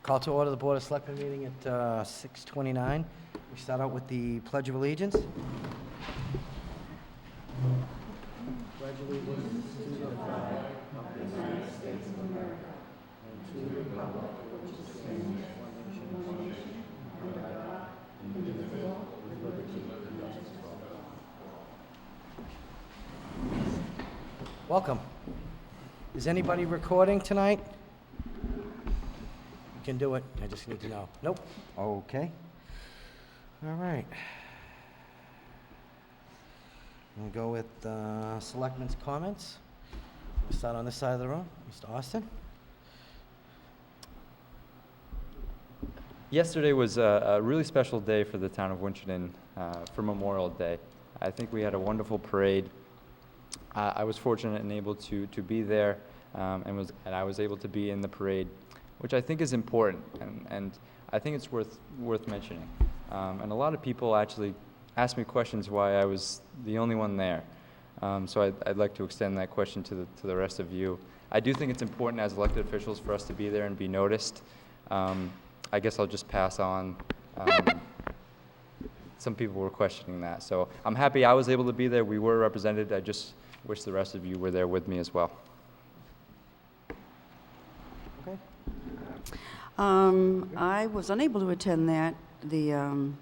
Call to order the Board of Selectmen meeting at 6:29. We start out with the Pledge of Allegiance. Pledge allegiance to the flag of the United States of America and to the republic for which it stands, one nation, under God, indivisible, with liberty and justice for all. Welcome. Is anybody recording tonight? You can do it. I just need to know. Nope. Okay. All right. We'll go with Selectmen's comments. We'll start on this side of the room. Mr. Austin. Yesterday was a really special day for the town of Winchendon for Memorial Day. I think we had a wonderful parade. I was fortunate and able to be there, and I was able to be in the parade, which I think is important, and I think it's worth mentioning. And a lot of people actually asked me questions why I was the only one there. So I'd like to extend that question to the rest of you. I do think it's important as elected officials for us to be there and be noticed. I guess I'll just pass on. Some people were questioning that. So I'm happy I was able to be there. We were represented. I just wish the rest of you were there with me as well. Okay. I was unable to attend the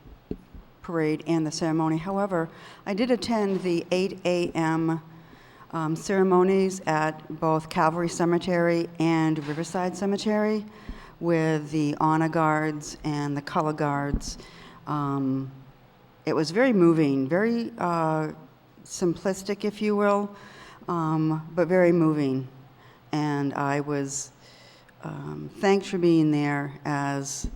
parade and the ceremony. However, I did attend the 8 a.m. Ceremonies at both Calvary Cemetery and Riverside Cemetery with the honor guards and the color guards. It was very moving, very simplistic, if you will, but very moving. And I was thanked for being there, as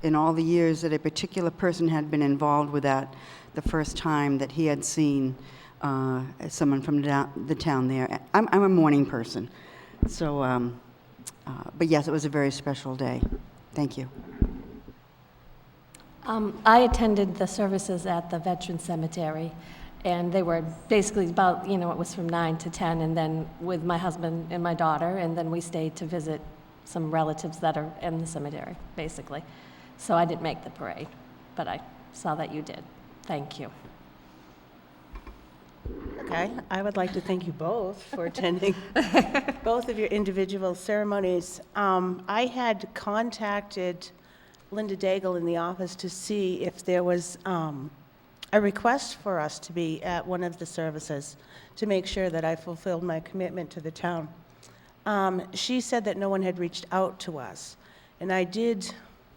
in all the years that a particular person had been involved with that, the first time that he had seen someone from the town there. I'm a morning person, so, but yes, it was a very special day. Thank you. I attended the services at the Veteran Cemetery, and they were basically about, it was from 9 to 10, and then with my husband and my daughter, and then we stayed to visit some relatives that are in the cemetery, basically. So I didn't make the parade, but I saw that you did. Thank you. Okay, I would like to thank you both for attending both of your individual ceremonies. I had contacted Linda Daigle in the office to see if there was a request for us to be at one of the services to make sure that I fulfilled my commitment to the town. She said that no one had reached out to us, and I did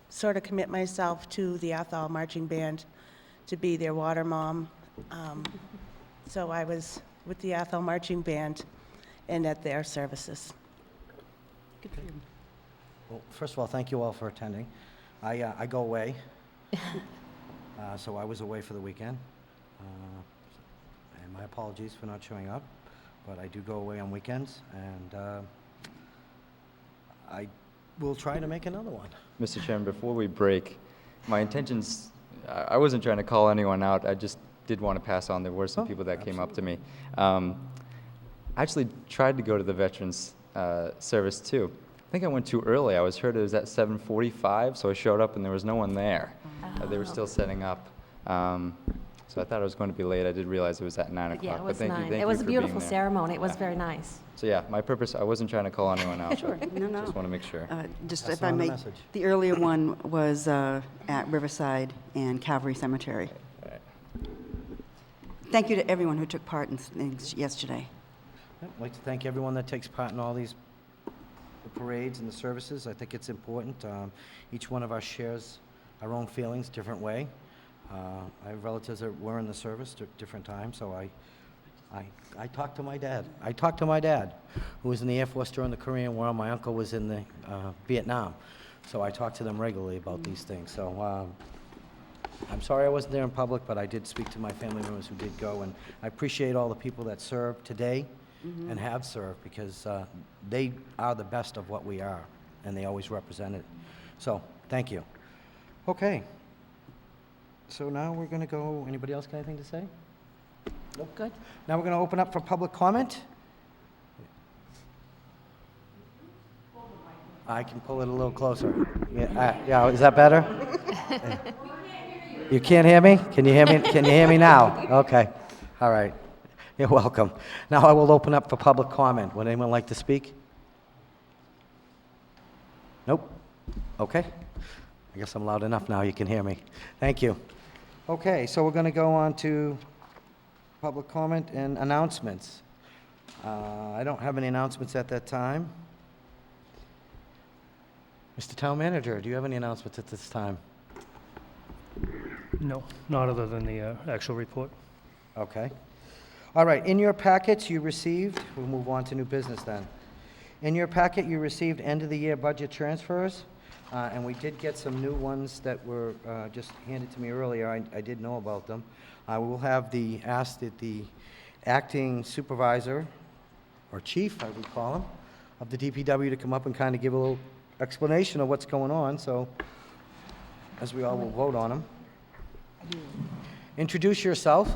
sort of commit myself to the Athol Marching Band to be their water mom. So I was with the Athol Marching Band and at their services. Good for you. Well, first of all, thank you all for attending. I go away, so I was away for the weekend. And my apologies for not showing up, but I do go away on weekends, and I will try to make another one. Mr. Chairman, before we break, my intentions, I wasn't trying to call anyone out. I just did want to pass on. There were some people that came up to me. I actually tried to go to the Veterans service too. I think I went too early. I heard it was at 7:45, so I showed up and there was no one there. They were still setting up. So I thought I was going to be late. I did realize it was at 9 o'clock. Yeah, it was but 9. Thank It was you a for beautiful being there. ceremony. It was very nice. So yeah, my purpose, I wasn't trying to call anyone out. Sure, no. Just want to make sure. Just Pass if I on the may, message. the earlier one was at Riverside and Calvary Cemetery. All right. Thank you to everyone who took part in things yesterday. I'd like to thank everyone that takes part in all these the parades and the services. I think it's important. Each one of us shares our own feelings, different way. I have relatives that were in the service at different times, so I talked to my dad. I talked to my dad, who was in the Air Force during the Korean War. My uncle was in the Vietnam, so I talked to them regularly about these things. So I'm sorry I wasn't there in public, but I did speak to my family members who did go, and I appreciate all the people that served today and have served, because they are the best of what we are, and they always represent it. So thank you. Okay. So now we're going to go, anybody else got anything to say? Nope. Good. Now we're going to open up for public comment. I can pull it a little closer. Yeah, is that better? You can't hear me? Can you hear me? Can you hear me now? Okay, all right. You're welcome. Now I will open up for public comment. Would anyone like to speak? Nope. Okay. I guess I'm loud enough now. You can hear me. Thank you. Okay, so we're going to go on to public comment and announcements. I don't have any announcements at that time. Mr. Town Manager, do you have any announcements at this time? No, not other than the actual report. Okay. All right, in your packets you received, we'll move on to new business then. In your packet you received end-of-the-year budget transfers, and we did get some new ones that were just handed to me earlier. I did know about them. I will have ask that the acting supervisor, or chief, I would call him, of the DPW to come up and kind of give a little explanation of what's going on, so as we all will vote on them. Introduce yourself.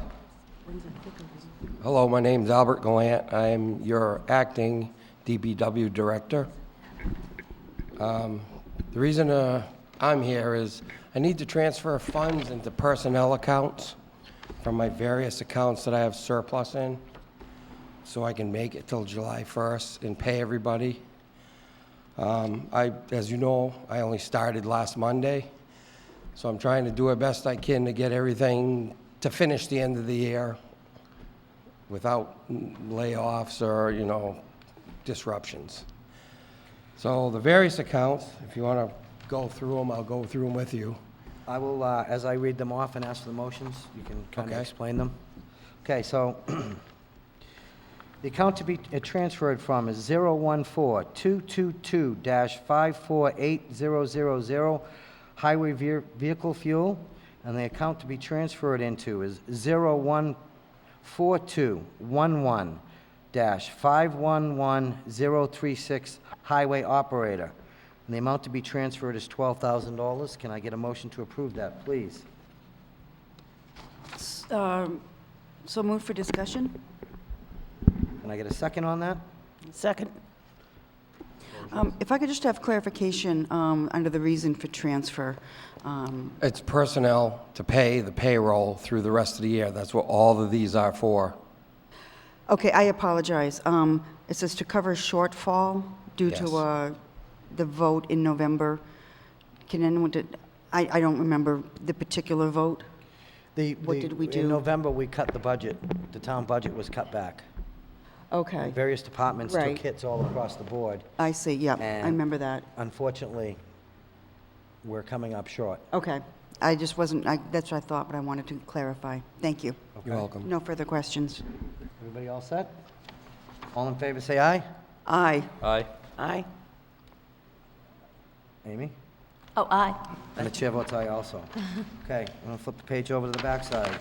Hello, my name's Albert Gallant. I'm your acting DPW director. The reason I'm here is I need to transfer funds into personnel accounts from my various accounts that I have surplus in, so I can make it till July 1st and pay everybody. As you know, I only started last Monday, so I'm trying to do the best I can to get everything to finish the end of the year without layoffs or, disruptions. So the various accounts, if you want to go through them, I'll go through them with you. I will, as I read them off and ask for the motions, you can kind of Okay. explain them. Okay, so the account to be transferred from is 014-222-548000, highway vehicle fuel, and the account to be transferred into is 01421-511036, highway operator. And the amount to be transferred is $12,000. Can I get a motion to approve that, please? So move for discussion? Can I get a second on that? Second. If I could just have clarification under the reason for transfer. It's personnel to pay the payroll through the rest of the year. That's what all of these are for. Okay, I apologize. It says to cover shortfall due Yes. to the vote in November. Can anyone, I don't remember the particular vote. What did we do? In November, we cut the budget. The town budget was cut back. Okay, Various departments took Right. hits all across the board. I see, yep, I And- remember that. Unfortunately, we're coming up short. Okay, I just wasn't, that's what I thought, but I wanted to clarify. Thank you. You're welcome. No further questions. Everybody all set? All in favor, say aye. Aye. Aye. Aye. Amy? Oh, aye. And the chair votes aye also. Okay, I'm going to flip the page over to the backside.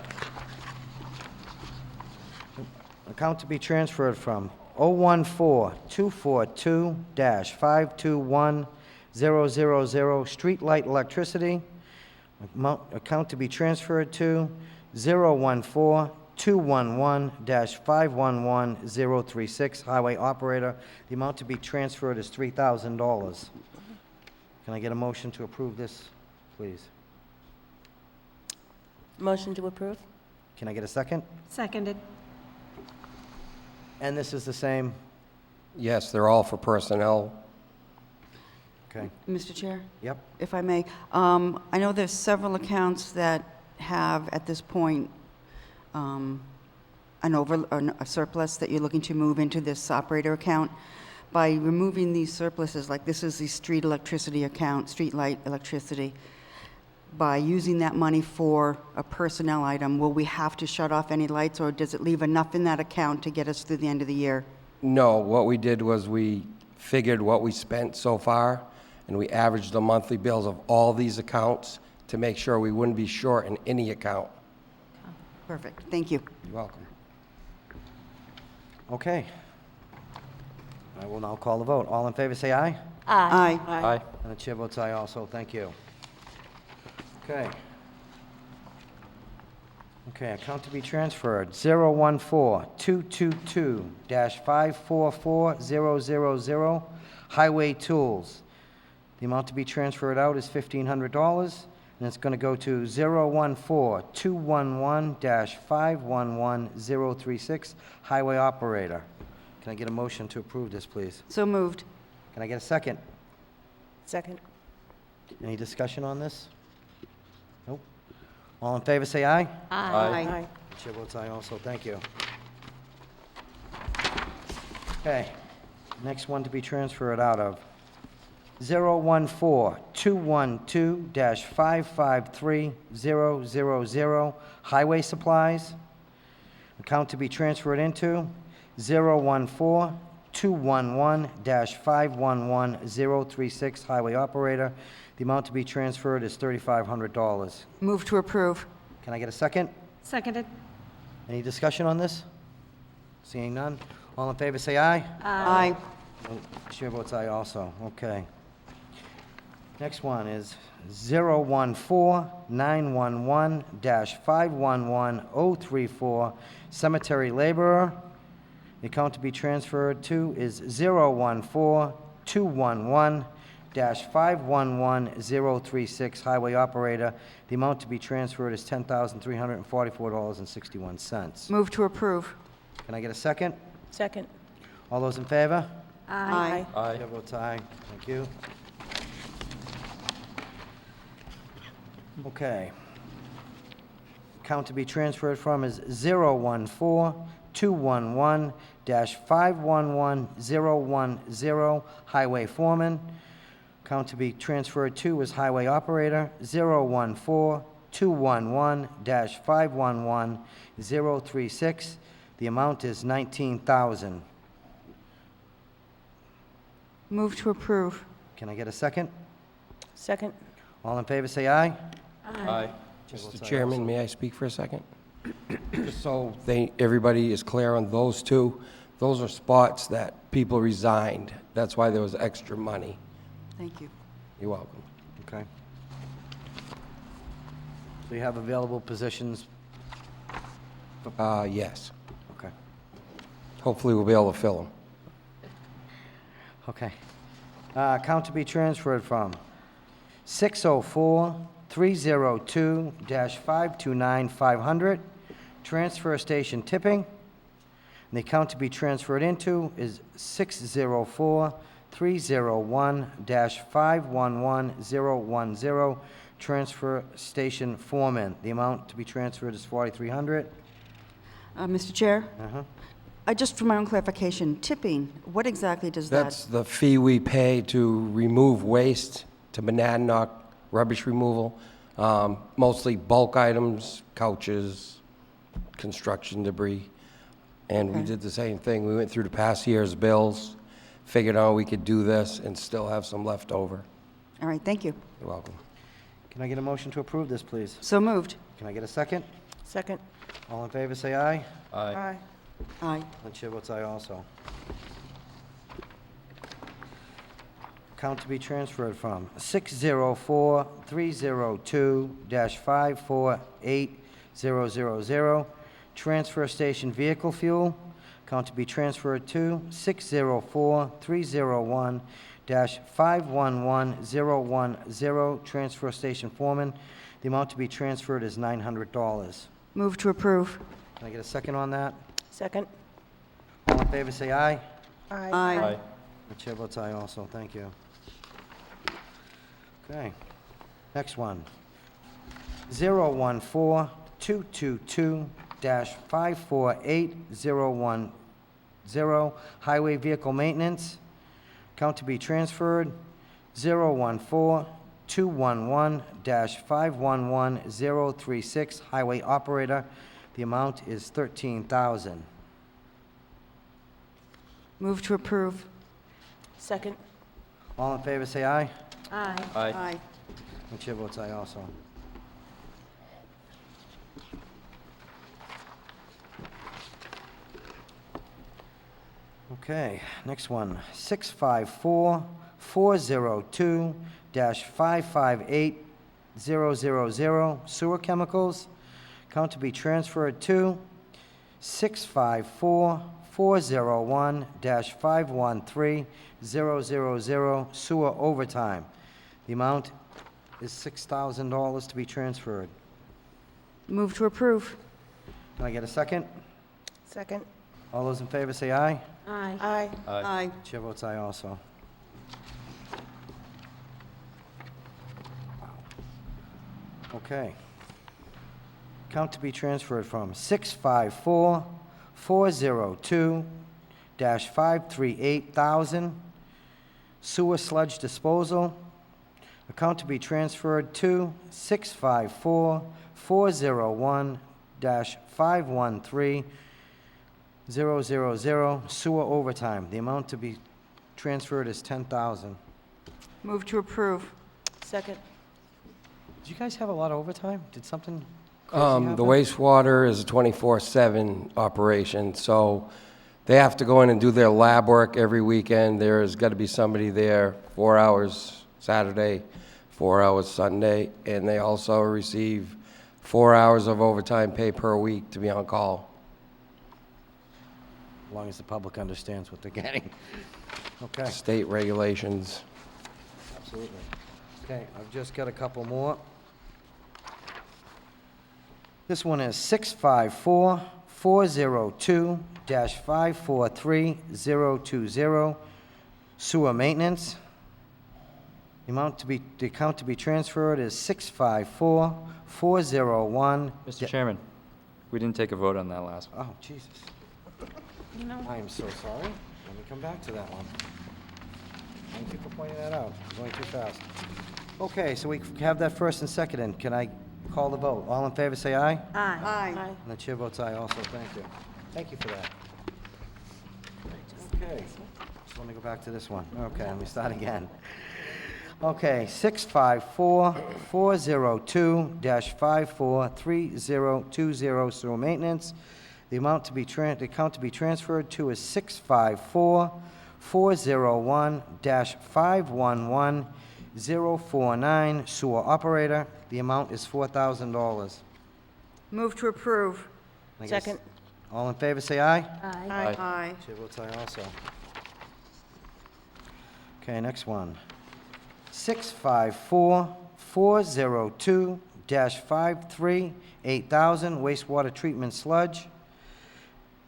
Account to be transferred from 014-242-521000, street light electricity. Account to be transferred to 014-211-511036, highway operator. The amount to be transferred is $3,000. Can I get a motion to approve this, please? Motion to approve? Can I get a second? Seconded. And this is the same? Yes, they're all for personnel. Okay, Mr. Chair? yep. If I may, I know there's several accounts that have, at this point, a surplus that you're looking to move into this operator account. By removing these surpluses, like this is the street electricity account, street light electricity, by using that money for a personnel item, will we have to shut off any lights, or does it leave enough in that account to get us through the end of the year? No, what we did was we figured what we spent so far, and we averaged the monthly bills of all these accounts to make sure we wouldn't be short in any account. Perfect, thank you. You're welcome. Okay. I will now call the vote. All in favor, say aye. Aye. Aye. And the chair votes aye also. Thank you. Okay. Okay, account to be transferred, 014-222-544000, highway tools. The amount to be transferred out is $1,500, and it's going to go to 014-211-511036, highway operator. Can I get a motion to approve this, please? So moved. Can I get a second? Second. Any discussion on this? Nope. All in favor, say aye. Aye. Chair votes aye also, thank you. Okay, next one to be transferred out of 014-212-553000, highway supplies. Account to be transferred into 014-211-511036, highway operator. The amount to be transferred is $3,500. Move to approve. Can I get a second? Seconded. Any discussion on this? Seeing none. All in favor, say aye. Aye. Chair votes aye also. Okay. Next one is 014-911-511034, cemetery laborer. The account to be transferred to is 014-211-511036, highway operator. The amount to be transferred is $10,344.61. Move to approve. Can I get a second? Second. All those in favor? Aye. Chair votes aye. Thank you. Okay. Account to be transferred from is 014-211-511010, highway foreman. Account to be transferred to is highway operator, 014-211-511-036. The amount is $19,000. Move to approve. Can I get a second? Second. All in favor, say aye. Aye. Mr. Chairman, may I speak for a second? Just so everybody is clear on those two, those are spots that people resigned. That's why there was extra money. Thank you. You're welcome. Okay. So you have available positions? Yes. Okay. Hopefully, we'll be able to fill them. Okay. Account to be transferred from 604-302-529-500, transfer station tipping. And the account to be transferred into is 604-301-511010, transfer station foreman. The amount to be transferred is $4,300. Mr. Chair, Uh-huh. just for my own clarification, tipping, what exactly does that? That's the fee we pay to remove waste to Monadnock, rubbish removal, mostly bulk items, couches, construction debris. And we Okay. did the same thing. We went through the past year's bills, figured out we could do this and still have some left over. All right, thank you. You're welcome. Can I get a motion to approve this, please? So moved. Can I get a second? Second. All in favor, say aye. Aye. Aye. And chair votes aye also. Account to be transferred from 604-302-548-000, transfer station vehicle fuel. Account to be transferred to 604-301-511010, transfer station foreman. The amount to be transferred is $900. Move to approve. Can I get a second on that? Second. All in favor, say aye. Aye. The chair votes aye also, thank you. Okay, next one. 014-222-548010, highway vehicle maintenance. Account to be transferred, 014-211-511036, highway operator. The amount is $13,000. Move to approve. Second. All in favor, say aye. Aye. Aye. The chair votes aye also. Okay, next one, 654-402-558000, sewer chemicals. Account to be transferred to 654-401-513000, sewer overtime. The amount is $6,000 to be transferred. Move to approve. Can I get a second? Second. All those in favor say aye. Aye. Aye. Chair votes aye also. Okay. Account to be transferred from 654-402-538,000, sewer sludge disposal. Account to be transferred to 654-401-513-000, sewer overtime. The amount to be transferred is $10,000. Move to approve. Second. Did you guys have a lot of overtime? Did something crazy happen? The wastewater is a 24/7 operation, so they have to go in and do their lab work every weekend. There's got to be somebody there 4 hours Saturday, 4 hours Sunday, and they also receive 4 hours of overtime pay per week to be on call. As long as the public understands what they're getting. Okay, State regulations. absolutely. Okay, I've just got a couple more. This one is 654-402-543-020, sewer maintenance. The account to be transferred is 654-401. Mr. Chairman, we didn't take a vote on that last one. Oh, Jesus. I am so sorry. Let me come back to that one. Thank you for pointing that out. I'm going too fast. Okay, so we have that first and second, and can I call the vote? All in favor, say aye. Aye. And the chair votes aye also. Thank you. Thank you for that. Okay, just let me go back to this one. Okay, let me start again. Okay, 654-402-543-020, sewer maintenance. The account to be transferred to is 654-401-511-049, sewer operator. The amount is $4,000. Move to approve. I guess- Second. All in favor, say aye. Aye. Aye. Chair votes aye also. Okay, next one. 654-402-538,000, wastewater treatment sludge.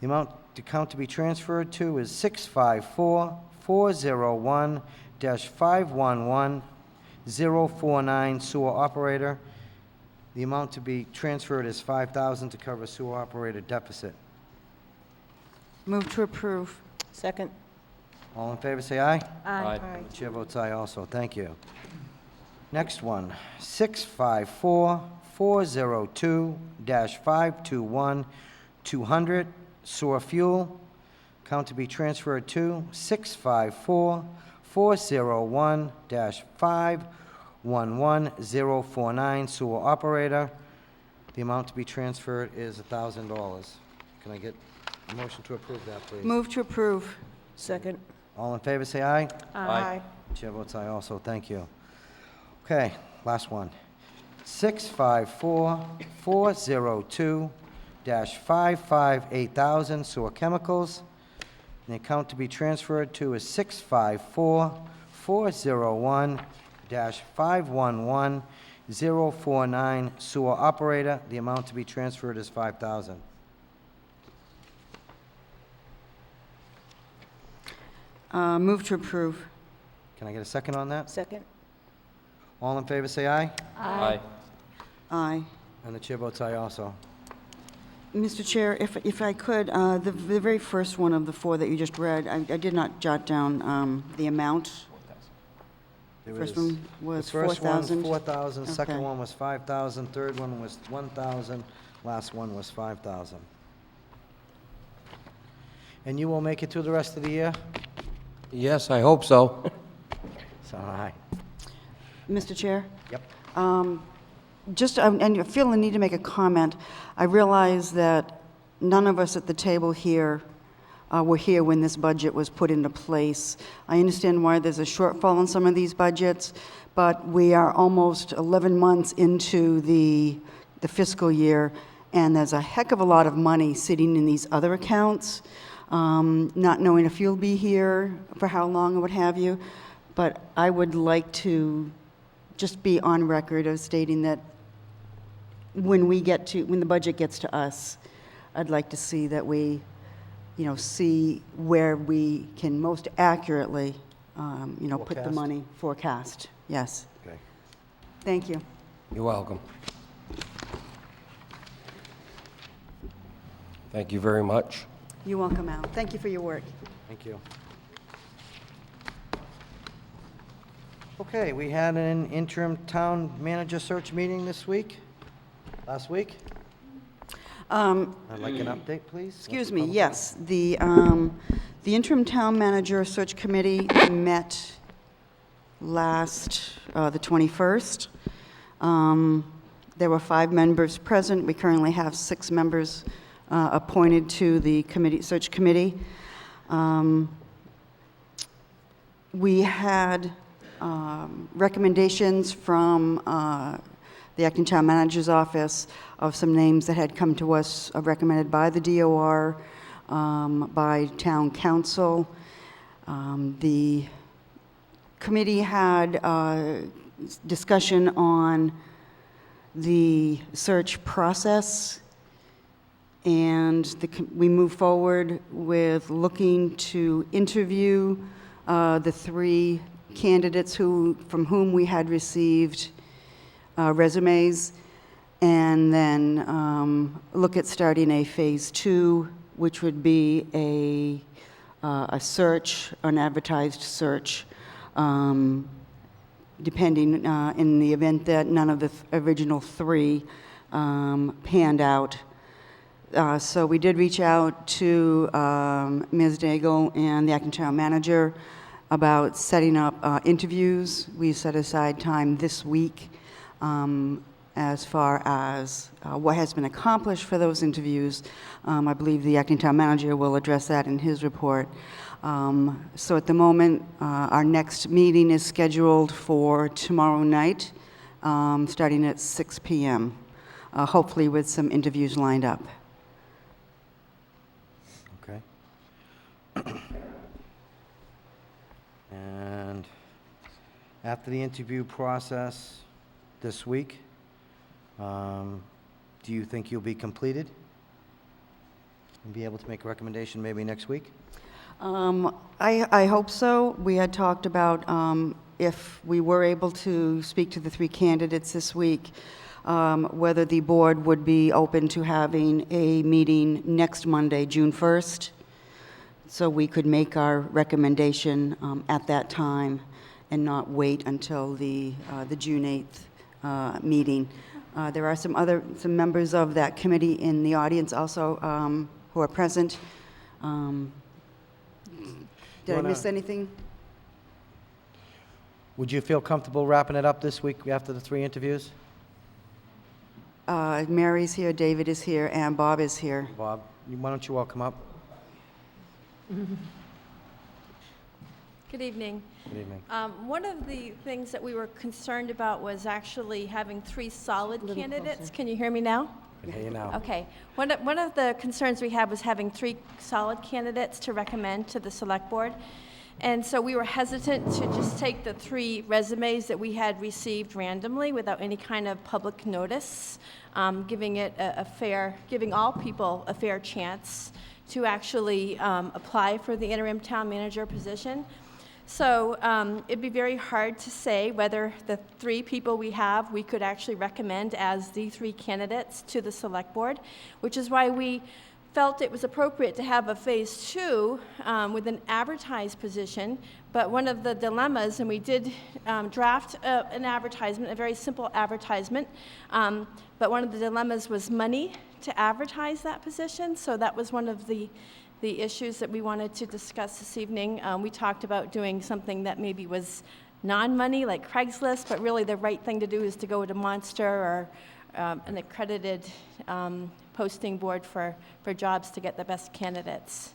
The account to be transferred to is 654-401-511-049, sewer operator. The amount to be transferred is $5,000 to cover sewer operator deficit. Move to approve. Second. All in favor, say aye. Aye. The chair votes aye also. Thank you. Next one, 654-402-521-200, sewer fuel. Account to be transferred to 654-401-511-049, sewer operator. The amount to be transferred is $1,000. Can I get a motion to approve that, please? Move to approve. Second. All in favor, say aye. Aye. Chair votes aye also. Thank you. Okay, last one. 654-402-558,000, sewer chemicals. The account to be transferred to is 654-401-511-049, sewer operator. The amount to be transferred is $5,000. Move to approve. Can I get a second on that? Second. All in favor, say aye. Aye. Aye. And the chair votes aye also. Mr. Chair, if I could, the very first one of the four that you just read, I did not jot down the amount. There First was- one was The first one's 4,000. 4,000, second Okay. one was 5,000, third one was 1,000, last one was 5,000. And you will make it through the rest of the year? Yes, I hope so. So, aye. Mr. Chair? Yep. Just, and I feel the need to make a comment. I realize that none of us at the table here were here when this budget was put into place. I understand why there's a shortfall in some of these budgets, but we are almost 11 months into the fiscal year, and there's a heck of a lot of money sitting in these other accounts, not knowing if you'll be here, for how long, or what have you. But I would like to just be on record of stating that when the budget gets to us, I'd like to see that we, see where we can most accurately, put the Forecast? money, forecast, yes. Okay. Thank you. You're welcome. Thank you very much. You're welcome, Al. Thank you for your work. Thank you. Okay, we had an interim town manager search meeting last week. I'd like an update, please. Excuse me, yes. The interim town manager search committee met the 21st. There were 5 members present. We currently have 6 members appointed to the search committee. We had recommendations from the acting town manager's office of some names that had come to us recommended by the DOR, by town council. The committee had discussion on the search process, and we move forward with looking to interview the 3 candidates from whom we had received resumes, and then look at starting a phase 2, which would be a search, an advertised search, depending in the event that none of the original 3 panned out. So we did reach out to Ms. Daigle and the acting town manager about setting up interviews. We set aside time this week as far as what has been accomplished for those interviews. I believe the acting town manager will address that in his report. So at the moment, our next meeting is scheduled for tomorrow night, starting at 6 p.m., hopefully with some interviews lined up. Okay. And after the interview process this week, do you think you'll be completed? And be able to make a recommendation maybe next week? I hope so. We had talked about if we were able to speak to the 3 candidates this week, whether the board would be open to having a meeting next Monday, June 1st, so we could make our recommendation at that time and not wait until the June 8th meeting. There are some members of that committee in the audience also who are present. Did I miss anything? Would you feel comfortable wrapping it up this week after the 3 interviews? Mary's here, David is here, and Bob is here. Bob, why don't you all come up? Good evening. Good evening. One of the things that we were concerned about was actually having 3 solid candidates. Can you hear me now? I can hear you now. Okay. One of the concerns we had was having 3 solid candidates to recommend to the select board. And so we were hesitant to just take the 3 resumes that we had received randomly without any kind of public notice, giving all people a fair chance to actually apply for the interim town manager position. So it'd be very hard to say whether the 3 people we have, we could actually recommend as the 3 candidates to the select board, which is why we felt it was appropriate to have a phase 2 with an advertised position. But one of the dilemmas, and we did draft an advertisement, a very simple advertisement, but one of the dilemmas was money to advertise that position. So that was one of the issues that we wanted to discuss this evening. We talked about doing something that maybe was non-money, like Craigslist, but really the right thing to do is to go to Monster or an accredited posting board for jobs to get the best candidates.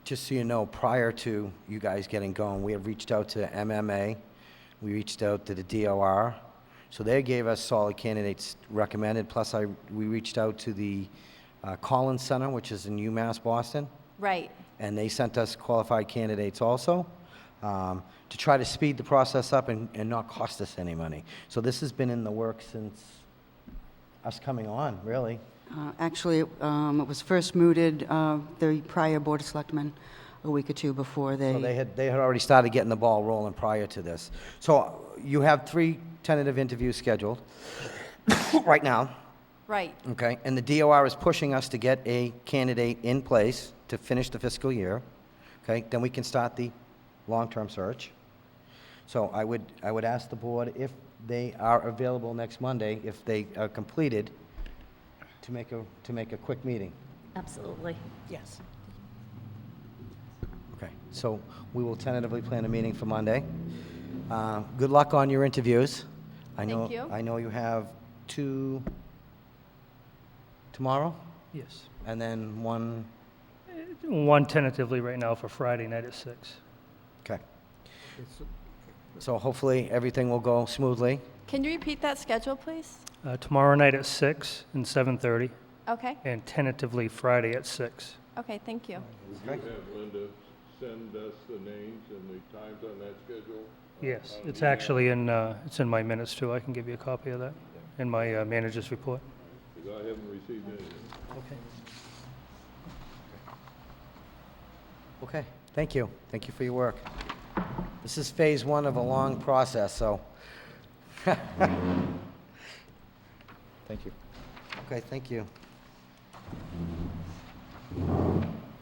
Just so you know, prior to you guys getting going, we have reached out to MMA, we reached out to the DOR, so they gave us solid candidates recommended, plus we reached out to the Collins Center, which is in UMass Boston, Right. and they sent us qualified candidates also. to try to speed the process up and not cost us any money. So this has been in the works since us coming on, really. Actually, it was first mooted the prior Board of Selectmen a week or two before So they had already started getting the ball rolling prior to this. So you have 3 tentative interviews scheduled right now, Right. okay? And the DOR is pushing us to get a candidate in place to finish the fiscal year, okay? Then we can start the long-term search. So I would ask the board if they are available next Monday, if they are completed, to make a quick meeting. Absolutely. Yes. Okay, so we will tentatively plan a meeting for Monday. Good luck on your interviews. Thank you. I know you have 2 tomorrow, Yes. and then 1, One tentatively right now for Friday night at 6. okay. So hopefully, everything will go smoothly. Can you repeat that schedule, please? Tomorrow night at 6 and 7:30, Okay, and tentatively Friday at 6. okay, thank you. Okay. Have Linda send us the names and the times on that schedule? Yes, it's actually it's in my minutes too. I can give you a copy of that in my manager's report. Because I haven't received anything. Okay. Okay, thank you. Thank you for your work. This is phase 1 of a long process, so. Thank you. Okay, thank you.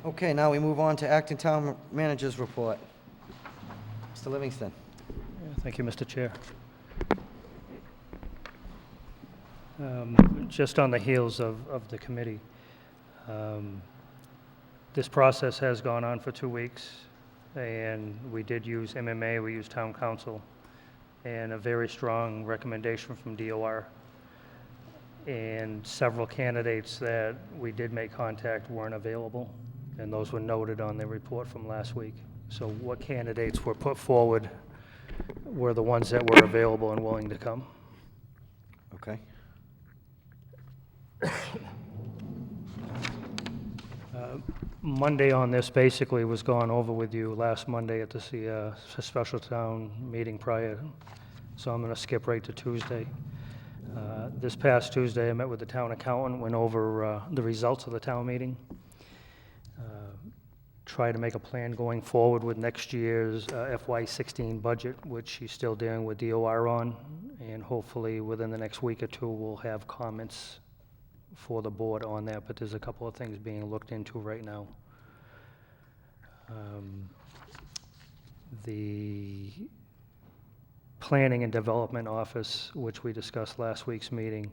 Okay, now we move on to ActingTown Manager's Report. Mr. Livingston. Thank you, Mr. Chair. Just on the heels of the committee, this process has gone on for 2 weeks, and we did use MMA, we used town council, and a very strong recommendation from DOR. And several candidates that we did make contact weren't available, and those were noted on the report from last week. So what candidates were put forward were the ones that were available and willing to come. Okay. Monday on this basically was gone over with you last Monday at the special town meeting prior, so I'm going to skip right to Tuesday. This past Tuesday, I met with the town accountant, went over the results of the town meeting, try to make a plan going forward with next year's FY16 budget, which she's still dealing with DOR on, and hopefully within the next week or 2, we'll have comments for the board on that, but there's a couple of things being looked into right now. The Planning and Development Office, which we discussed last week's meeting,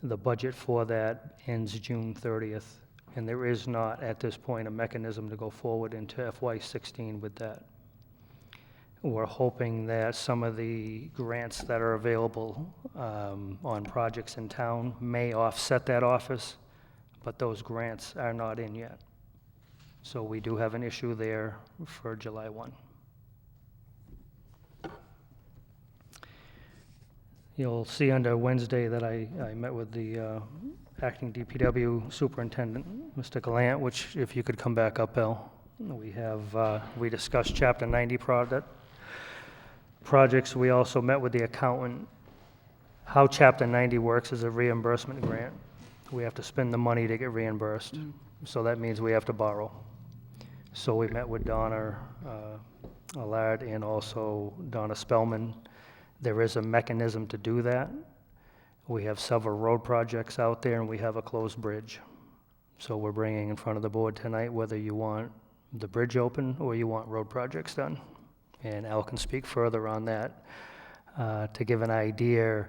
the budget for that ends June 30th, and there is not, at this point, a mechanism to go forward into FY16 with that. We're hoping that some of the grants that are available on projects in town may offset that office, but those grants are not in yet. So we do have an issue there for July 1. You'll see under Wednesday that I met with the acting DPW superintendent, Mr. Gallant, which if you could come back up, Bill. We discussed Chapter 90 projects. We also met with the accountant. How Chapter 90 works is a reimbursement grant. We have to spend the money to get reimbursed. So that means we have to borrow. So we met with Donna Allard and also Donna Spellman. There is a mechanism to do that. We have several road projects out there, and we have a closed bridge. So we're bringing in front of the board tonight whether you want the bridge open or you want road projects done. And Al can speak further on that. To give an idea,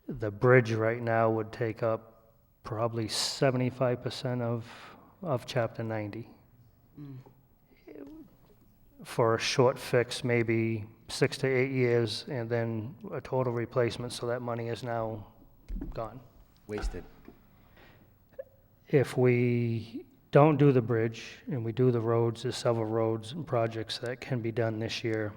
the bridge right now would take up probably 75% of Chapter 90. For a short fix, maybe 6 to 8 years, and then a total replacement, so that money is now gone. Wasted. If we don't do the bridge and we do the roads, there's several roads and projects that can be done this year.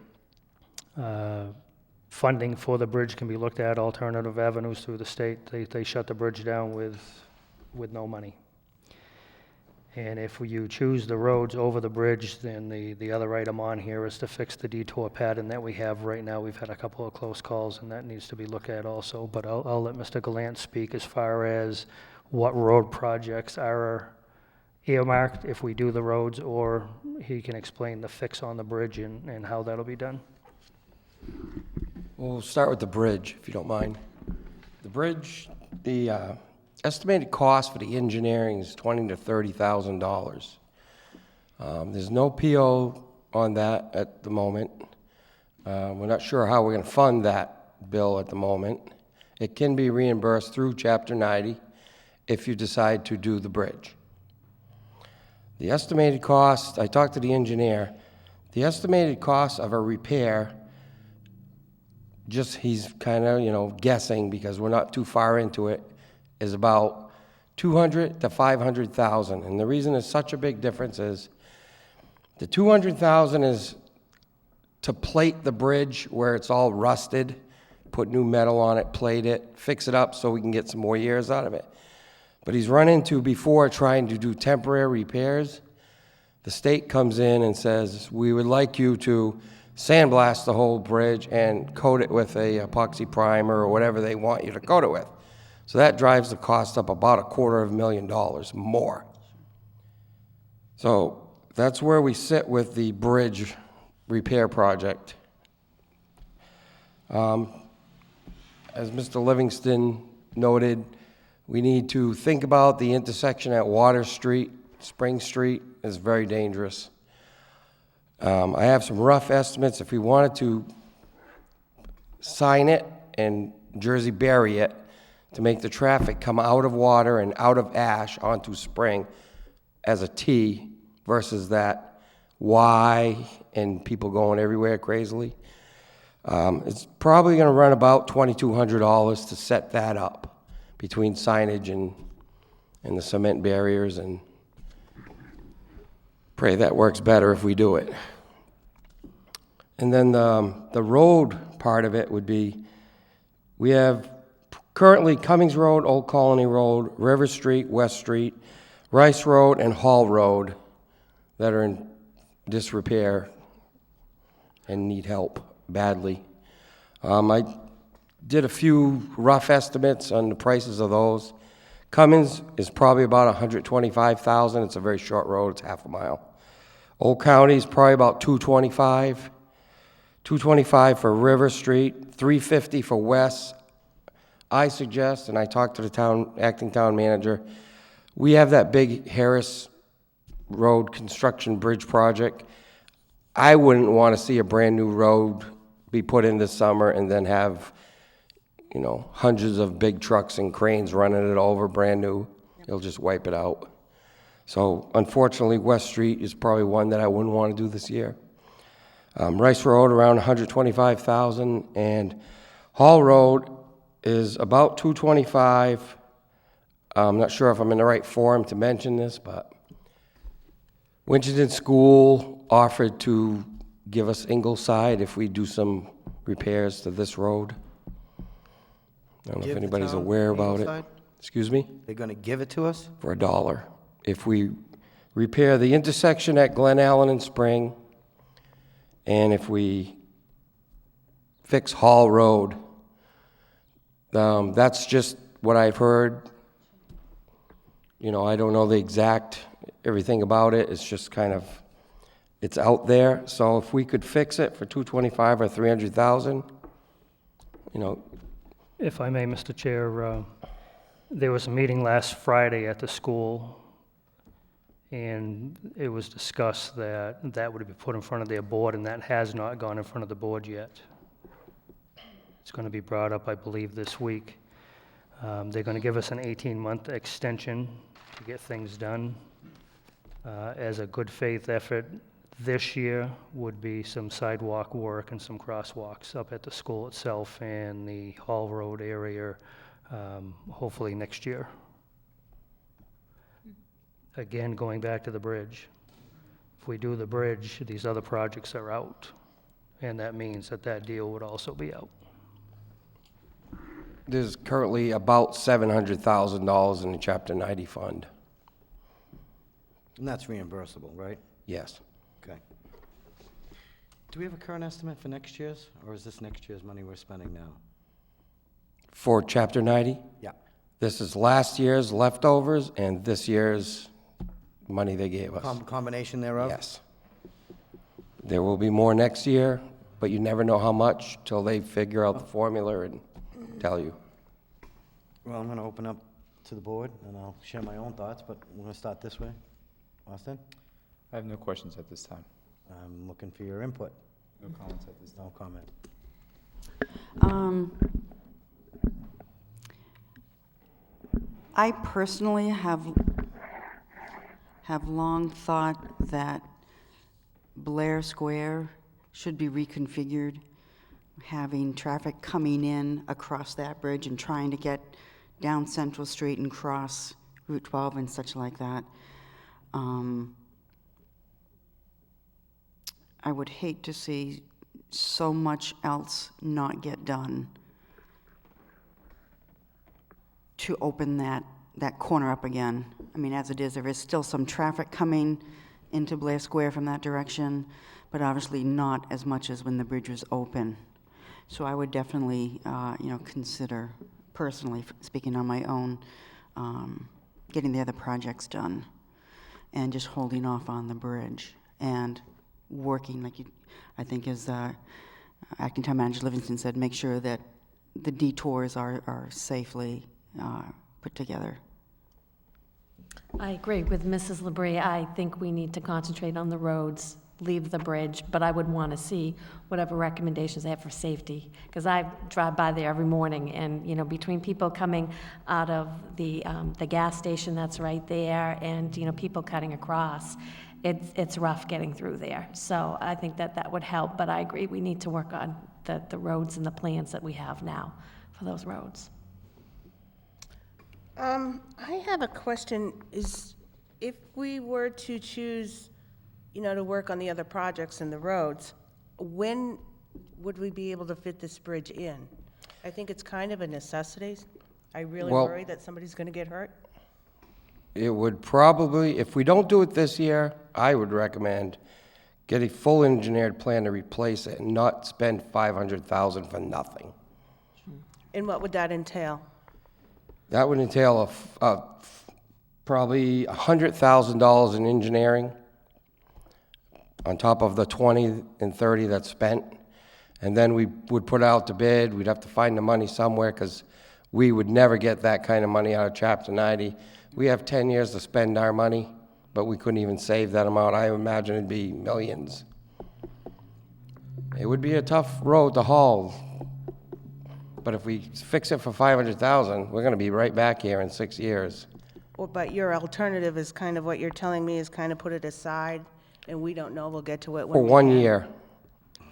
Funding for the bridge can be looked at, alternative avenues through the state. They shut the bridge down with no money. And if you choose the roads over the bridge, then the other item on here is to fix the detour pattern that we have right now. We've had a couple of close calls, and that needs to be looked at also. But I'll let Mr. Gallant speak as far as what road projects are earmarked if we do the roads, or he can explain the fix on the bridge and how that'll be done. We'll start with the bridge, if you don't mind. The bridge, the estimated cost for the engineering is $20,000 to $30,000. There's no PO on that at the moment. We're not sure how we're going to fund that bill at the moment. It can be reimbursed through Chapter 90 if you decide to do the bridge. The estimated cost, I talked to the engineer, the estimated cost of a repair, just he's kind of, guessing because we're not too far into it, is about $200,000 to $500,000. And the reason it's such a big difference is the $200,000 is to plate the bridge where it's all rusted, put new metal on it, plate it, fix it up so we can get some more years out of it. But he's run into before trying to do temporary repairs. The state comes in and says, we would like you to sandblast the whole bridge and coat it with a epoxy primer or whatever they want you to coat it with. So that drives the cost up about $250,000 more. So that's where we sit with the bridge repair project. As Mr. Livingston noted, we need to think about the intersection at Water Street, Spring Street is very dangerous. I have some rough estimates. If we wanted to sign it and Jersey bury it to make the traffic come out of Water and out of Ash onto Spring as a T versus that Y and people going everywhere crazily, it's probably going to run about $2,200 to set that up between signage and the cement barriers, and pray that works better if we do it. And then the road part of it would be, we have currently Cummings Road, Old Colony Road, River Street, West Street, Rice Road, and Hall Road that are in disrepair and need help badly. I did a few rough estimates on the prices of those. Cummins is probably about $125,000. It's a very short road. It's half a mile. Old County is probably about $225,000. $225,000 for River Street, $350,000 for West. I suggest, and I talked to the acting town manager, we have that big Harris Road construction bridge project. I wouldn't want to see a brand new road be put in this summer and then have, hundreds of big trucks and cranes running it over brand new. It'll just wipe it out. So unfortunately, West Street is probably one that I wouldn't want to do this year. Rice Road around $125,000, and Hall Road is about $225,000. I'm not sure if I'm in the right forum to mention this, but Winchendon School offered to give us Ingleside if we do some repairs to this road. I don't know if anybody's aware about it. Excuse me? They're going to give it to us? For $1. If we repair the intersection at Glen Allen and Spring, and if we fix Hall Road, that's just what I've heard. I don't know the exact everything about it. It's just kind of, it's out there. So if we could fix it for $225,000 or $300,000, If I may, Mr. Chair, there was a meeting last Friday at the school, and it was discussed that that would be put in front of their board, and that has not gone in front of the board yet. It's going to be brought up, I believe, this week. They're going to give us an 18-month extension to get things done. As a good faith effort, this year would be some sidewalk work and some crosswalks up at the school itself and the Hall Road area, hopefully next year. Again, going back to the bridge. If we do the bridge, these other projects are out, and that means that deal would also be out. There's currently about $700,000 in the Chapter 90 fund And that's reimbursable, right? Yes. Okay. Do we have a current estimate for next year's, or is this next year's money we're spending now? For Chapter 90, Yeah. this is last year's leftovers and this year's money they gave us. Combination thereof? Yes. There will be more next year, but you never know how much till they figure out the formula and tell you. Well, I'm going to open up to the board, and I'll share my own thoughts, but we're going to start this way. Austin? I have no questions at this time. I'm looking for your input. No comments at this time. No comment. I personally have long thought that Blair Square should be reconfigured, having traffic coming in across that bridge and trying to get down Central Street and cross Route 12 and such like that. I would hate to see so much else not get done to open that corner up again. I mean, as it is, there is still some traffic coming into Blair Square from that direction, but obviously not as much as when the bridge was open. So I would definitely, consider, personally, speaking on my own, getting the other projects done and just holding off on the bridge and working, I think as Acting Town Manager Livingston said, make sure that the detours are safely put together. I agree with Mrs. Labrie. I think we need to concentrate on the roads, leave the bridge, but I would want to see whatever recommendations they have for safety, because I drive by there every morning, and, between people coming out of the gas station that's right there, and, people cutting across, it's rough getting through there. So I think that would help, but I agree, we need to work on the roads and the plans that we have now for those roads. I have a question, is if we were to choose, to work on the other projects and the roads, when would we be able to fit this bridge in? I think it's kind of a necessity. I really worry that somebody's going to get hurt. It would probably, if we don't do it this year, I would recommend get a full engineered plan to replace it and not spend $500,000 for nothing. And what would that entail? That would entail probably $100,000 in engineering on top of the 20 and 30 that's spent. And then we would put out the bid. We'd have to find the money somewhere because we would never get that kind of money out of Chapter 90. We have 10 years to spend our money, but we couldn't even save that amount. I imagine it'd be millions. It would be a tough road to haul. But if we fix it for $500,000, we're going to be right back here in 6 years. Well, but your alternative is kind of what you're telling me is kind of put it aside, and we don't know, we'll get to it when For we 1 can. year.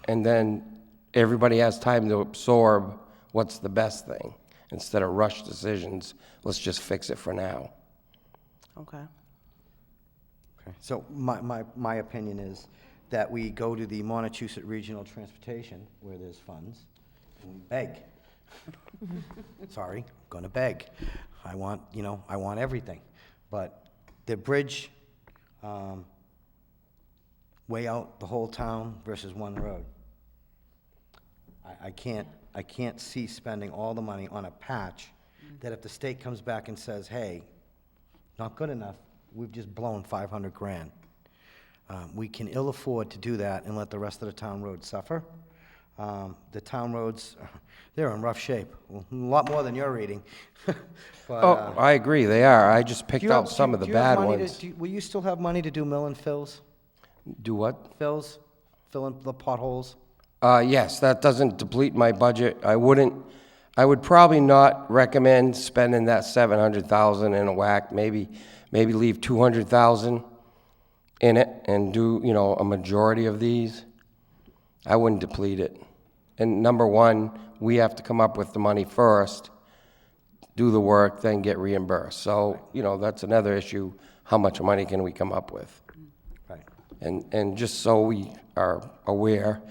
And then everybody has time to absorb what's the best thing. Instead of rush decisions, let's just fix it for now. Okay. Okay. So my opinion is that we go to the Montechusett Regional Transportation, where there's funds, and we beg. Sorry, gonna beg. I want everything. But the bridge, weigh out the whole town versus one road. I can't see spending all the money on a patch that if the state comes back and says, hey, not good enough, we've just blown 500 grand. We can ill afford to do that and let the rest of the town roads suffer. The town roads, they're in rough shape, a lot more than you're reading. But, I agree, they are. I just do picked you have- out some of the do you have bad money to- ones. Will you still have money to do mill and fills? Do what? Fills, fill in the potholes? Yes, that doesn't deplete my budget. I would probably not recommend spending that $700,000 in a whack. Maybe leave $200,000 in it and do, a majority of these. I wouldn't deplete it. And number one, we have to come up with the money first, do the work, then get reimbursed. So, that's another issue. How much money can we come up with? Right. And just so we are aware,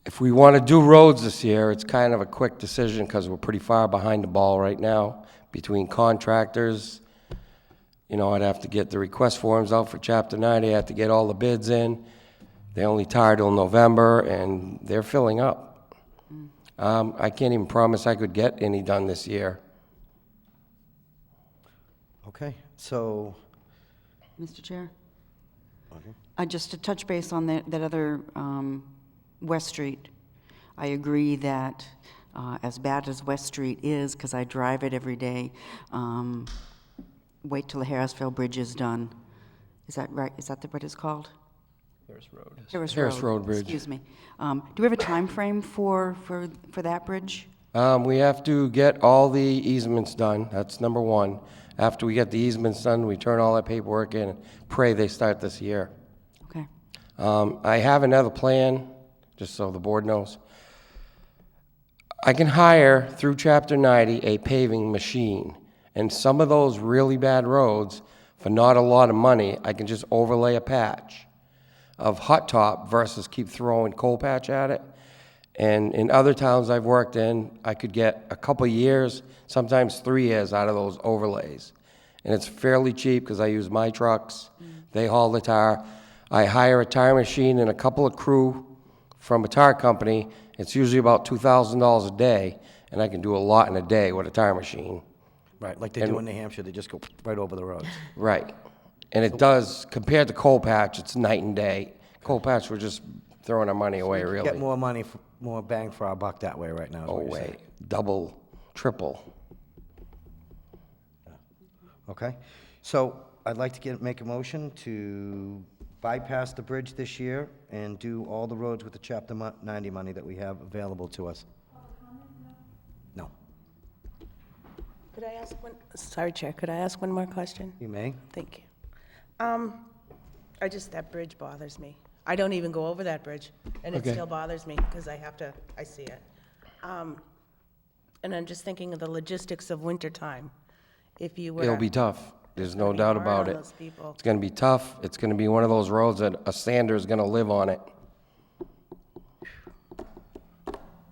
if we want to do roads this year, it's kind of a quick decision because we're pretty far behind the ball right now between contractors, You know, I'd have to get the request forms out for Chapter 90, I have to get all the bids in. They only tar till November, and they're filling up. I can't even promise I could get any done this year. Okay, so, Mr. Chair? Just to touch base on that other West Street, I agree that as bad as West Street is, because I drive it every day, wait till the Harrisville Bridge is done. Is that right? Is that what it's called? Harris Road Bridge. Excuse me. Do we have a time frame for that bridge? We have to get all the easements done, that's number one. After we get the easements done, we turn all that paperwork in and pray they start this year. Okay. I have another plan, just so the board knows. I can hire, through Chapter 90, a paving machine. And some of those really bad roads, for not a lot of money, I can just overlay a patch of hot top versus keep throwing coal patch at it. And in other towns I've worked in, I could get a couple years, sometimes 3 years out of those overlays. And it's fairly cheap because I use my trucks. They haul the tar. I hire a tire machine and a couple of crew from a tire company. It's usually about $2,000 a day, and I can do a lot in a day with a tire machine. right, like they do in New Hampshire, they just go right over the roads. Right. And it does, compared to coal patch, it's night and day. Coal patch, we're just throwing our money away, really. Get more money, more bang for our buck that way right now, is Oh, what you're way. saying. Double, triple. Okay, so I'd like to make a motion to bypass the bridge this year and do all the roads with the Chapter 90 money that we have available to us. No, Could I ask one, sorry, Chair, could I ask one more question? you may. Thank you. That bridge bothers me. I don't even go over that bridge, and it Okay. still bothers me, because I see it. And I'm just thinking of the logistics of wintertime. If you were... It'll be tough. There's no gonna be doubt hard about on it. those people. It's gonna be tough. It's gonna be one of those roads that a sander is gonna live on it.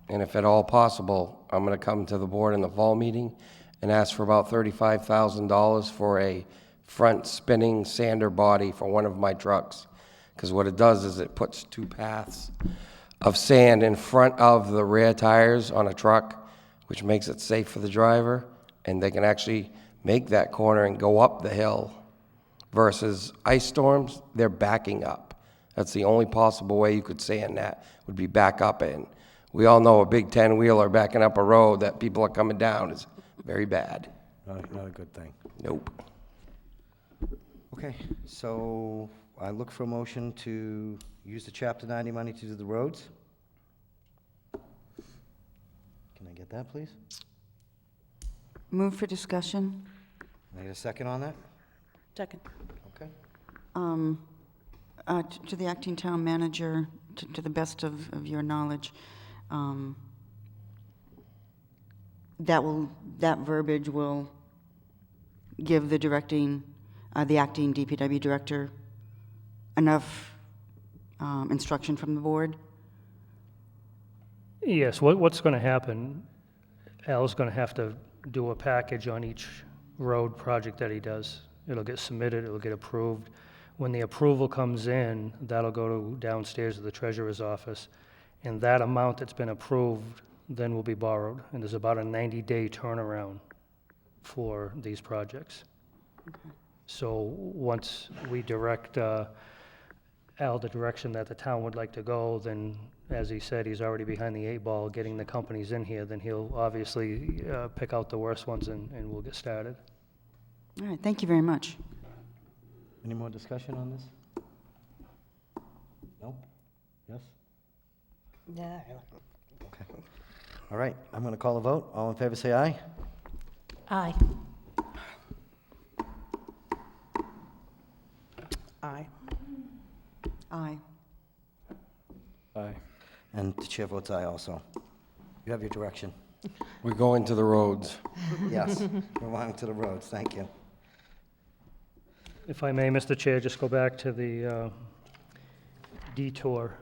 And if at all possible, I'm gonna come to the board in the fall meeting and ask for about $35,000 for a front spinning sander body for one of my trucks. Because what it does is it puts 2 paths of sand in front of the rear tires on a truck, which makes it safe for the driver, and they can actually make that corner and go up the hill. Versus ice storms, they're backing up. That's the only possible way you could sand that, would be back up in. We all know a big 10-wheeler backing up a road that people are coming down is very bad. Not a good thing. Nope. Okay, so I look for a motion to use the Chapter 90 money to do the roads. Can I get that, please? Move for discussion. Can I get a second on that? Second. Okay. To the acting town manager, to the best of your knowledge, that verbiage will give the acting DPW director enough instruction from the board? Yes, what's going to happen, Al's going to have to do a package on each road project that he does. It'll get submitted, it'll get approved. When the approval comes in, that'll go downstairs to the treasurer's office, and that amount that's been approved then will be borrowed, and there's about a 90-day turnaround for these projects. Okay. So once we direct Al the direction that the town would like to go, then, as he said, he's already behind the 8 ball getting the companies in here, then he'll obviously pick out the worst ones and we'll get started. All right, thank you very much. Any more discussion on this? No? Yes? Yeah. Okay. All right, I'm going to call a vote. All in favor, say aye. Aye. Aye. Aye. Aye. And the chair votes aye also. You have your direction. We're going to the roads. Yes, we're on to the roads, thank you. If I may, Mr. Chair, just go back to the detour.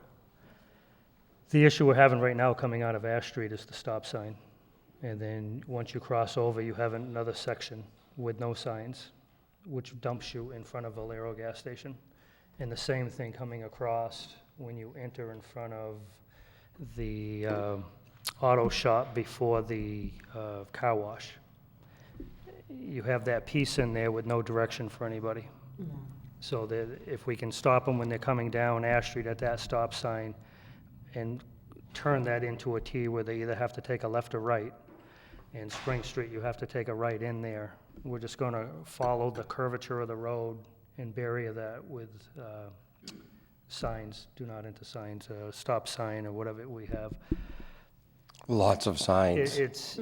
The issue we're having right now coming out of Ash Street is the stop sign. And then once you cross over, you have another section with no signs which dumps you in front of Valero gas station. And the same thing coming across when you enter in front of the auto shop before the car wash. You have that piece in there with no direction for anybody. So that if we can stop them when they're coming down Ash Street at that stop sign and turn that into a T where they either have to take a left or right, and Spring Street, you have to take a right in there. We're just going to follow the curvature of the road and bury that with signs, do not enter signs, stop sign or whatever we have. Lots of signs. It's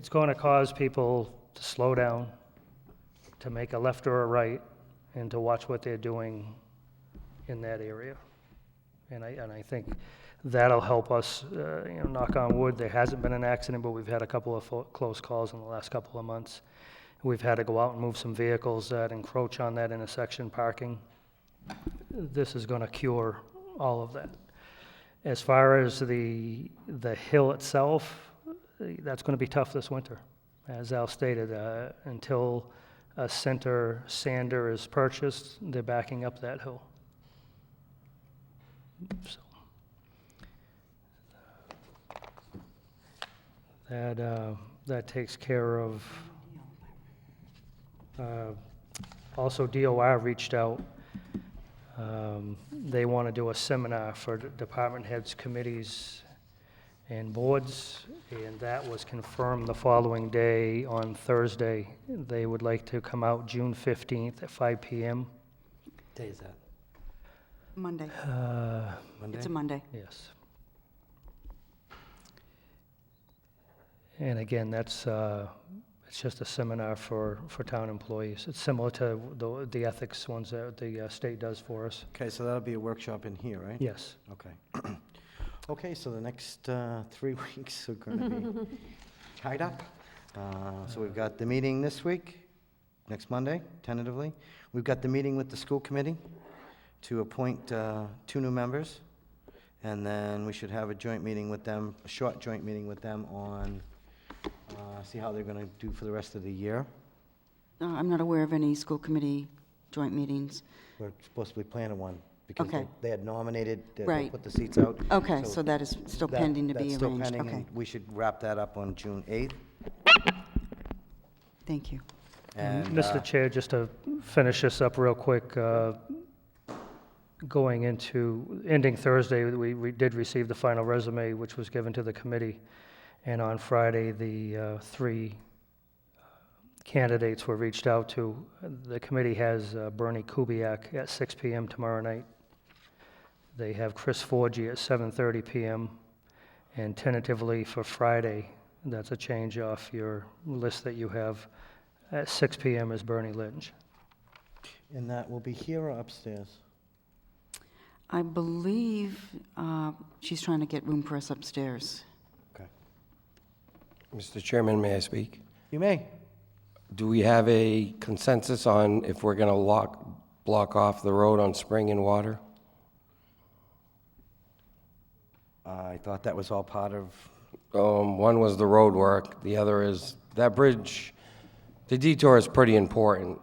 going to cause people to slow down, to make a left or a right, and to watch what they're doing in that area. And I think that'll help us, knock on wood. There hasn't been an accident, but we've had a couple of close calls in the last couple of months. We've had to go out and move some vehicles that encroach on that intersection parking. This is going to cure all of that. As far as the hill itself, that's going to be tough this winter. As Al stated, until a center sander is purchased, they're backing up that hill. So that takes care of. Also, DOR reached out. They want to do a seminar for department heads, committees, and boards, and that was confirmed the following day on Thursday. They would like to come out June 15th at 5 p.m. Day is that? Monday. Monday? It's a Monday. Yes. And again, that's it's just a seminar for town employees. It's similar to the ethics ones that the state does for us. Okay, so that'll be a workshop in here, right? Yes. Okay. Okay, so the next 3 weeks are going to be tied up. So we've got the meeting this week, next Monday, tentatively. We've got the meeting with the school committee to appoint 2 new members. And then we should have a joint meeting with them, a short joint meeting with them on, see how they're going to do for the rest of the year. I'm not aware of any school committee joint meetings. We're supposed to be planning one because Okay. they had nominated, they Right. put the seats out. Okay, so that is still that- pending to be That's still arranged. pending, Okay, and we should wrap that up on June 8th. thank you. And, Mr. Chair, just to finish this up real quick, going into, ending Thursday, we did receive the final resume, which was given to the committee. And on Friday, the 3 candidates were reached out to. The committee has Bernie Kubiak at 6 p.m. tomorrow night. They have Chris Forgy at 7:30 p.m. And tentatively for Friday, that's a change off your list that you have, at 6 p.m. is Bernie Lynch. And that will be here or upstairs? I believe she's trying to get room for us upstairs. Okay. Mr. Chairman, may I speak? You may. Do we have a consensus on if we're going to block off the road on Spring and Water? I thought that was all part of, One was the road work, the other is that bridge. The detour is pretty important.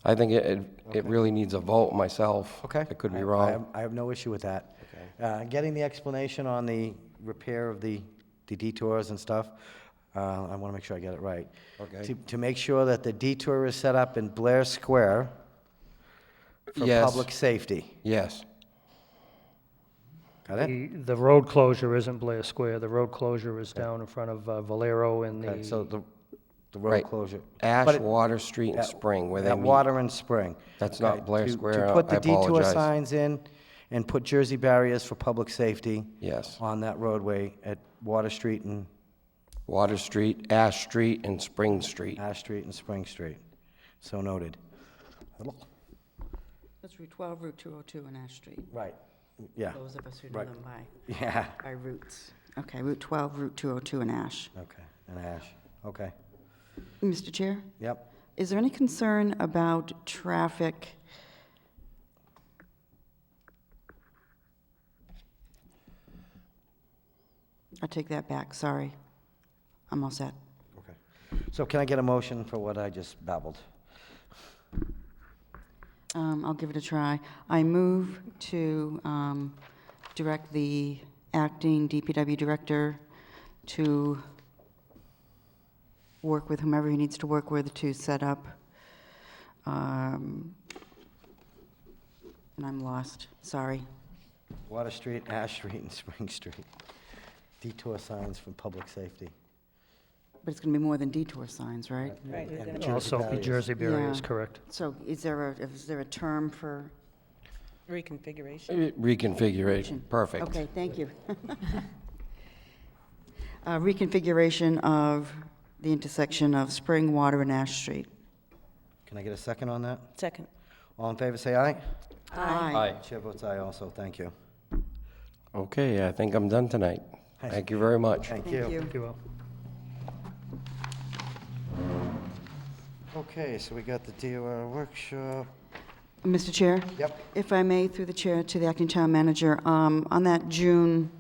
I think it really needs a vote myself. okay. I could be I wrong. have no issue with that. Getting the explanation on the repair of the detours and stuff, I want to make sure I get it right. Okay. To make sure that the detour is set up in Blair Square for Yes. public safety. Yes. Got it? The road closure isn't Blair Square. The road closure is down in front of Valero and Okay, so the, the road Right. closure. Ash, But it- Water Street, and Spring, where they At meet. Water and Spring. That's Okay, not Blair to- Square, To put the I detour apologize. signs in and put Jersey barriers for public safety Yes. on that roadway at Water Street and Water Street, Ash Street, and Spring Street. Ash Street and Spring Street. So noted. That's Route 12, Route 202, and Ash Street. Right, yeah, Those of us who know Right. them yeah, by routes. Okay, Route 12, Route 202, and Ash. okay, and Ash, okay, Mr. Chair, yep. is there any concern about traffic? I take that back, sorry. I'm all set. Okay. So can I get a motion for what I just babbled? I'll give it a try. I move to direct the acting DPW director to work with whomever he needs to work with to set up, and I'm lost, sorry. Water Street, Ash Street, and Spring Street. Detour signs for public safety. But it's going to be more than detour signs, right? Right. And Jersey Also, the barriers. Jersey barrier is Yeah. correct. So is there a term for? Reconfiguration. Reconfiguration, perfect. Okay, thank you. Reconfiguration of the intersection of Spring, Water, and Ash Street. Can I get a second on that? Second. All in favor, say aye. Aye. Chair votes aye also, thank you. Okay, I think I'm done tonight. Thank you very much. Thank Thank you. you. Thank you all. Okay, so we got the DOR workshop. Mr. Chair? Yep. If I may, through the chair to the acting town manager, on that June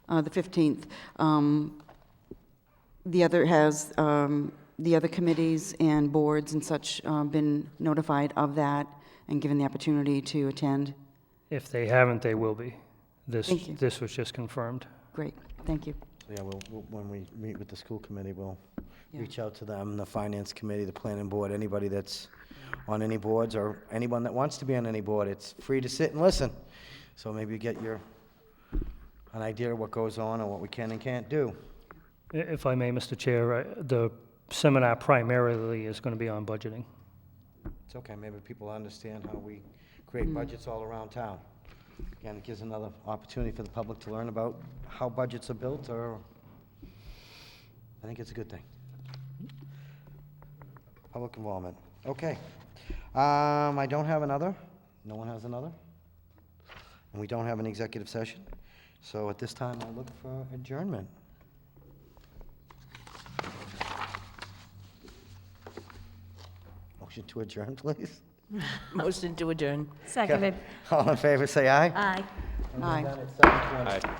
the 15th, the other committees and boards and such been notified of that and given the opportunity to attend? If they haven't, they will be. Thank you. This was just confirmed. Great, thank you. Yeah, when we meet with the school committee, we'll Yeah. reach out to them, the finance committee, the planning board, anybody that's on any boards, or anyone that wants to be on any board. It's free to sit and listen. So maybe you get an idea of what goes on and what we can and can't do. If I may, Mr. Chair, the seminar primarily is going to be on budgeting. It's okay, maybe people understand how we create budgets all around town. Again, it gives another opportunity for the public to learn about how budgets are built, or I think it's a good thing. Public involvement. Okay. I don't have another. No one has another. And we don't have an executive session. So at this time, I look for adjournment. Motion to adjourn, please. Motion to adjourn. Seconded. All in favor, say aye. Aye. And we're Aye. done at 7:20. Aye.